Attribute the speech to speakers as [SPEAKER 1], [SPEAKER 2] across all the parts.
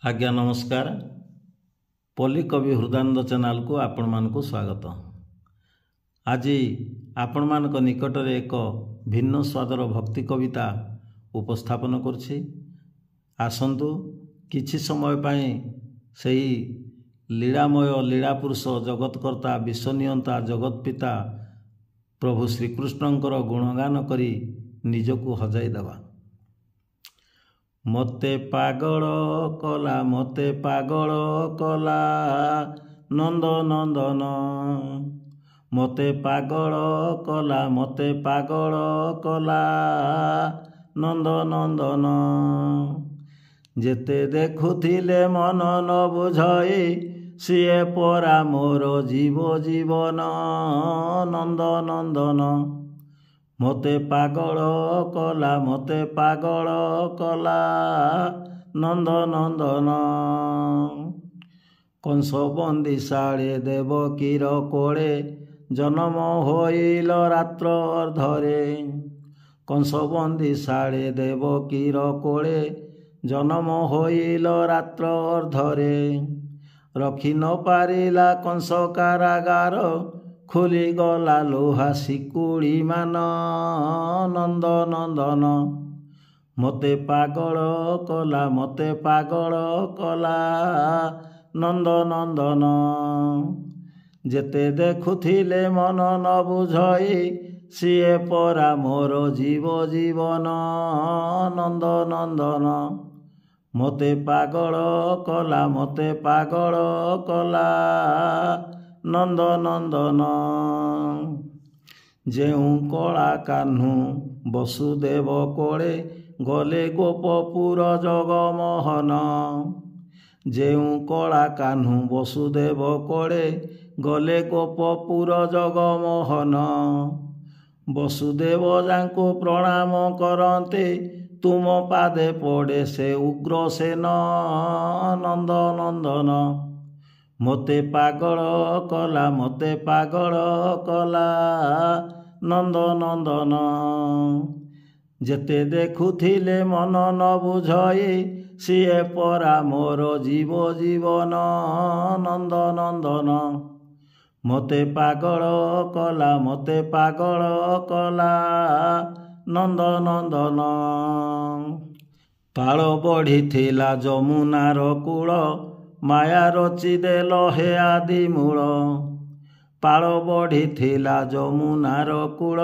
[SPEAKER 1] आज्ञा नमस्कार। पल्ली कवि हृदयानंद चैनल को आपण मानक स्वागत। आज आपण मानक निकट में एक भिन्न स्वादर भक्ति कविता उपस्थापन करुछि। आसंतु किछि समय पाई सही लीलामय लीला पुरुष जगतकर्ता विश्वनियंता जगत पिता प्रभु श्रीकृष्णंकर गुणगान करी निजको हजाई देवा। मते पागल कला मते पागल कला नंद नंदन मते पागल कला मते पागल कला नंद नंदन जेते देखुथिले मन न बुझाई सिए परा मोर जीव जीवन नंद नंदन मते पागल कला मते पागल कला नंद नंदन कंस बंदी साड़े देवकीर कोड़े जन्म होइल रात्र अर्धरे कंस बंदी साड़े देवकीर कोड़े जन्म होइल रात्र अर्धरे रखी न पारिला कंस कारागार खुली गला लोहा शिकुड़ी मान नंद नंदन मते पागल कला मते पागल कला नंद नंदन जेते देखुथिले मन न बुझाई सिए परा मोर जीव जीवन नंद नंदन मते पागल कला मते पागल कला नंद नंदन जेउ कला कान्हू वसुदेव कोड़े गले गोपपुर जगमोहन जेउ कला कान्हू वसुदेव कोड़े गले गोपपुर जगमोहन वसुदेव जाको प्रणाम करते तुम पादे पड़े से उग्रसेन नंद नंदन मते पागल कला मते पागल कला नंद नंदन जेते देखुथिले मन न बुझाई सिए परा मोर जीव जीवन नंद नंदन मते पागल कला मते पागल कला नंद नंदन पाळ बढ़िथिला जमुनार कूल माया रचिदेल हे आदि मूल पाळ बढ़िथिला जमुनार कूल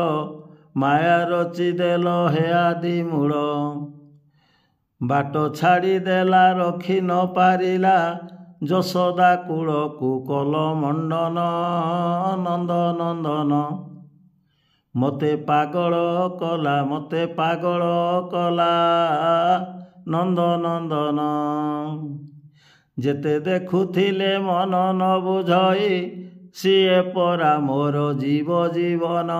[SPEAKER 1] माया रचिदेल हे आदि मूल बाट छाड़ीदेला रखी न पारिला यशोदा कूल को कल मंडन नंद नंदन मते पागल कला मते पागल कला नंद नंदन जेते देखुथिले मन न बुझाई सिए परा मोर जीव जीवन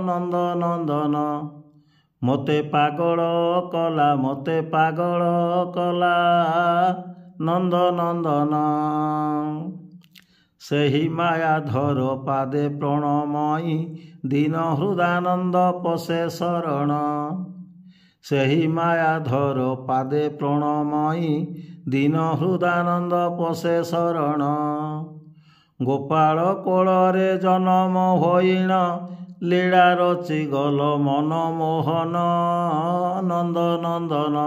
[SPEAKER 1] नंद नंदन मते पागल कला मते पागल कला नंद नंदन सेही मायाधर पादे प्रणमयी दीन हृदानंद पशे शरण सेही मायाधर पादे प्रणमयी दीन हृदानंद पशे शरण गोपाल कोଳରେ जन्म होइण लीला रचि गल मन मोहन नंद नंदन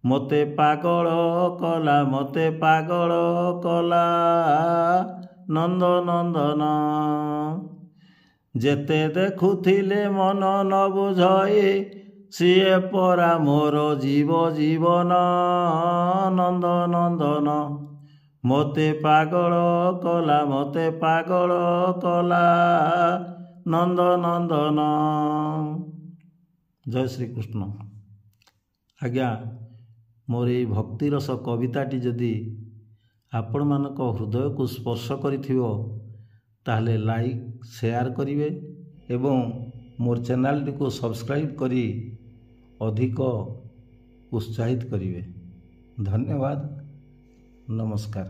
[SPEAKER 1] मते पागल कला मते पागल कला नंद नंदन जेते देखुथिले मन न बुझाई सिए परा मोर जीव जीवन नंद नंदन मते पागल कला मते पागल कला नंद नंदन। जय श्री कृष्ण। आज्ञा मोर ये भक्ति रस कविताटी जदि आपण मानक हृदय को स्पर्श करिथिबो ताहले लाइक शेयर करिवे एवं मोर चैनल को सब्सक्राइब करी अधिक उत्साहित करिवे। धन्यवाद। नमस्कार।